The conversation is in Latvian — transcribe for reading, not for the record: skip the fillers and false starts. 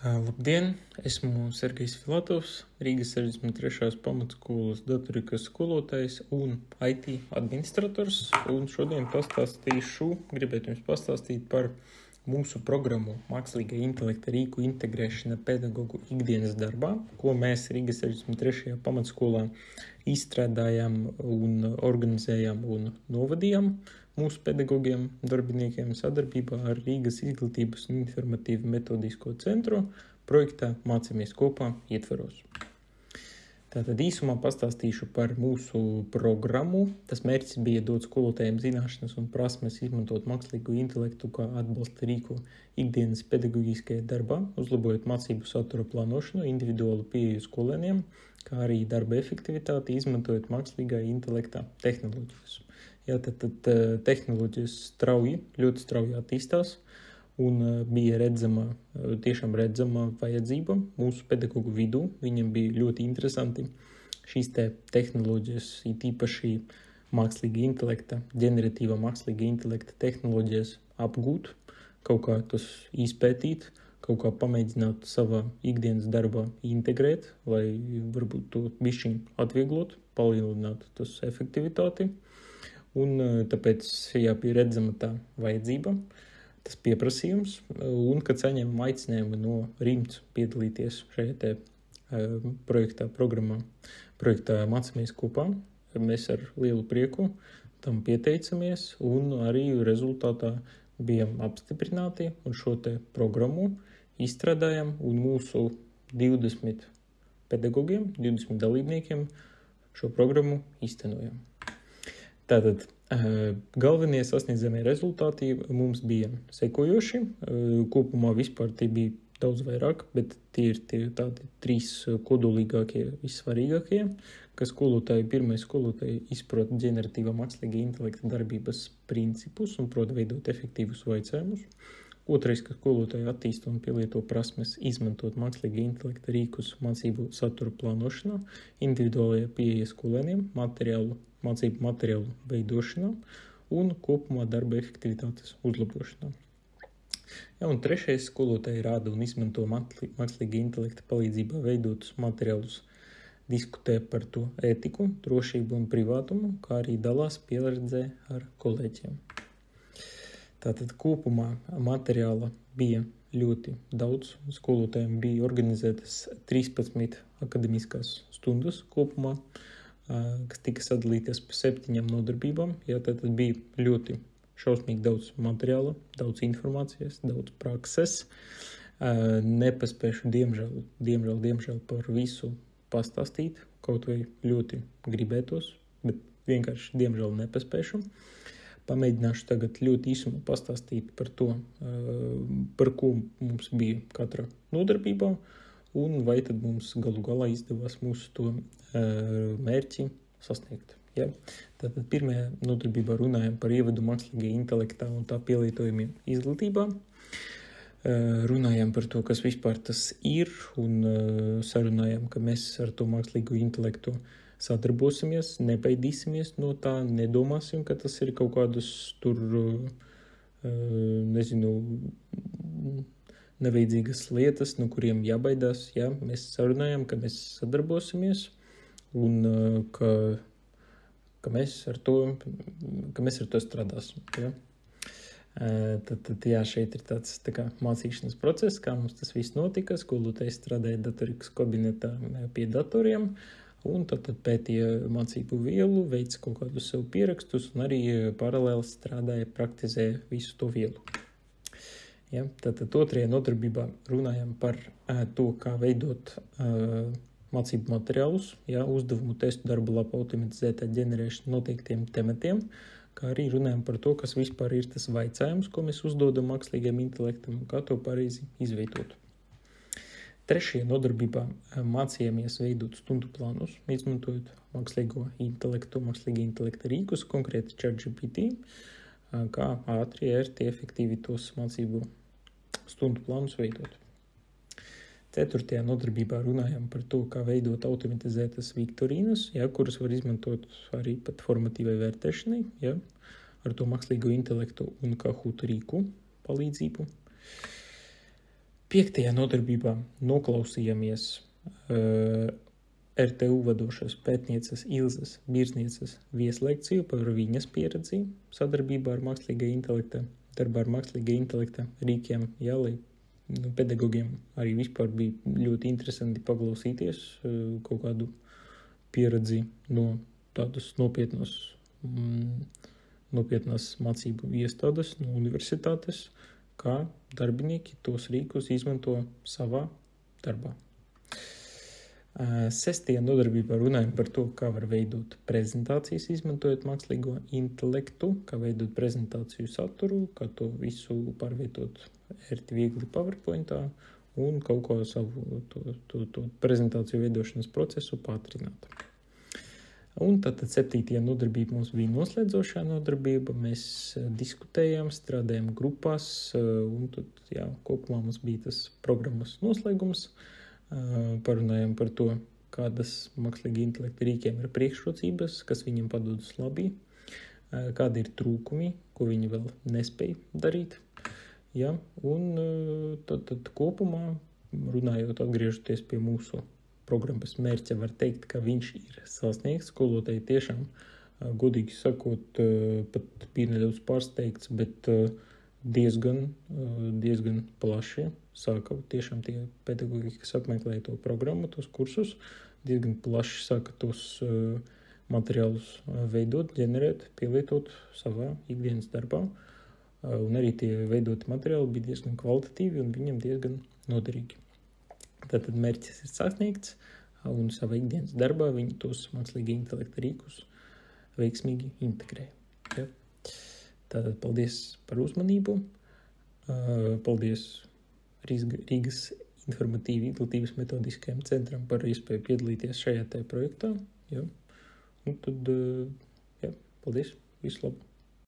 Labdien, esmu Sergejs Filatovs, Rīgas 63. pamatskolas datorikas skolotājs un IT administrators, un šodien gribētu jums pastāstīt par mūsu programmu Mākslīgā intelekta rīku integrēšana pedagogu ikdienas darbā, ko mēs Rīgas 63. pamatskolā izstrādājām un organizējām un novadījām mūsu pedagogiem, darbiniekiem sadarbībā ar Rīgas izglītības un informatīvu metodisko centru projektā Mācāmies kopā ietvaros. Tātad īsumā pastāstīšu par mūsu programmu. Tas mērķis bija dot skolotājiem zināšanas un prasmes izmantot mākslīgo intelektu kā atbalsta rīku ikdienas pedagoģiskajā darbā, uzlabojot mācību satura plānošanu, individuālu pieeju skolēniem, kā arī darba efektivitāti, izmantojot mākslīgā intelekta tehnoloģijas. Jā, tad tehnoloģijas ļoti strauji attīstās un bija tiešām redzama vajadzība mūsu pedagogu vidū. Viņiem bija ļoti interesanti šīs tehnoloģijas, it īpaši ģeneratīvā mākslīga intelekta tehnoloģijas apgūt, kaut kā tas izpētīt, kaut kā pamēģināt savā ikdienas darbā integrēt, lai varbūt to bišķiņ atvieglot, palielināt tas efektivitāti. Un tāpēc bija redzama tā vajadzība, tas pieprasījums, un kad saņēmām aicinājumu no Rīmts piedalīties šajā projektā Mācāmies kopā, mēs ar lielu prieku tam pieteicamies un arī rezultātā bijām apstiprināti un šo programmu izstrādājam un mūsu 20 pedagogiem, 20 dalībniekiem šo programmu īstenojam. Tātad galvenie sasniedzamie rezultāti mums bija sekojoši. Kopumā vispār tie bija daudz vairāk, bet tie ir tādi 3 kodolīgākie, vissvarīgākie, ka pirmais skolotāji izprot ģeneratīvā mākslīgā intelekta darbības principus un prot veidot efektīvus jautājumus. Otrais, ka skolotāji attīsta un pielieto prasmes izmantot mākslīgā intelekta rīkus mācību satura plānošanā, individuālajā pieeja skolēniem, mācību materiālu veidošanā un kopumā darba efektivitātes uzlabošanā. Ja, un trešais, skolotāji rāda un izmanto mākslīgā intelekta palīdzībā veidotus materiālus, diskutē par to ētiku, drošību un privātumu, kā arī dalās pieredzē ar kolēģiem. Tātad kopumā materiāla bija ļoti daudz. Skolotājiem bija organizētas 13 akademiskās stundas kopumā, kas tika sadalītas pa 7 nodarbībām. Jā, tātad bija ļoti šausmīgi daudz materiāla, daudz informācijas, daudz prakses. Nepaspēšu, diemžēl par visu pastāstīt, kaut vai ļoti gribētos, bet vienkārši, diemžēl, nepaspēšu. Pamēģināšu tagad ļoti īsumā pastāstīt par to, par ko mums bija katra nodarbībā, un vai tad mums galu galā izdevās mūsu to mērķi sasniegt. Ja? Tātad pirmajā nodarbībā runājam par ievadu mākslīgā intelektā un tā pielietojumiem izglītībā. Runājam par to, kas vispār tas ir, un sarunājam, ka mēs ar to mākslīgo intelektu sadarbosimies, nebaidīsimies no tā, nedomāsim, ka tas ir kaut kādas tur, nevajadzīgas lietas, no kuriem jābaidās. Ja? Mēs sarunājam, ka mēs sadarbosimies un ka mēs ar to strādāsim. Ja? Tad šeit ir tāds kā mācīšanas process, kā mums tas viss notika. Skolotājs strādāja datorikas kabinetā pie datoriem, un tad pētīja mācību vielu, veica kaut kādus sev pierakstus un arī paralēli strādāja, praktizēja visu to vielu. Ja, tātad otrajā nodarbībā runājam par to, kā veidot mācību materiālus, ja, uzdevumu testu darba lapa automatizētā ģenerēšana noteiktiem tematiem, kā arī runājam par to, kas vispār ir tas vaicājums, ko mēs uzdodam mākslīgajam intelektam un kā to pareizi izveidot. Trešajā nodarbībā mācījāmies veidot stundu plānus, izmantojot mākslīgā intelekta rīkus, konkrēti ChatGPT, kā ātri, ērti, efektīvi tos mācību stundu plānus veidot. Ceturtajā nodarbībā runājam par to, kā veidot automatizētas viktorīnas, ja, kuras var izmantot arī pat formatīvai vērtēšanai, ja, ar to mākslīgo intelektu un Kahoot rīku palīdzību. 5. nodarbībā noklausījāmies RTU vadošās pētnieces Ilzes Birznieces vieslekciju par viņas pieredzi sadarbībā ar mākslīgā intelekta, darbā ar mākslīgā intelekta rīkiem, jā, lai pedagogiem arī vispār bija ļoti interesanti paklausīties kaut kādu pieredzi no tādas nopietnas mācību iestādes, no universitātes, kā darbinieki tos rīkus izmanto savā darbā. 6. nodarbībā runājam par to, kā var veidot prezentācijas, izmantojot mākslīgo intelektu, kā veidot prezentāciju saturu, kā to visu pārvietot viegli PowerPointā un kaut ko savu to prezentāciju veidošanas procesu pātrināt. Un tātad 7. nodarbība mums bija noslēdzošā nodarbība, mēs diskutējām, strādājām grupās, un tad, jā, kopumā mums bija tas programmas noslēgums. Parunājam par to, kādas mākslīga intelekta rīkiem ir priekšrocības, kas viņam padodas labi, kādi ir trūkumi, ko viņi vēl nespēj darīt. Ja? Un tad kopumā, runājot, atgriežoties pie mūsu programmas mērķa, var teikt, ka viņš ir sasniegts. Skolotāji tiešām, godīgi sakot, pat bija nedaudz pārsteigts, bet diezgan plaši sāka tiešām tie pedagogi, kas apmeklēja to programmu, tos kursus, diezgan plaši sāka tos materiālus veidot, ģenerēt, pielietot savā ikdienas darbā. Un arī tie veidoti materiāli bija diezgan kvalitatīvi un viņam diezgan noderīgi. Tātad mērķis ir sasniegts un savā ikdienas darbā viņi tos mākslīgi intelekta rīkus veiksmīgi integrē. Ja? Tātad paldies par uzmanību, paldies Rīgas informatīvi izglītības metodiskajam centram par iespēju piedalīties šajā projektā. Ja? Un tad, jā, paldies, visu labu!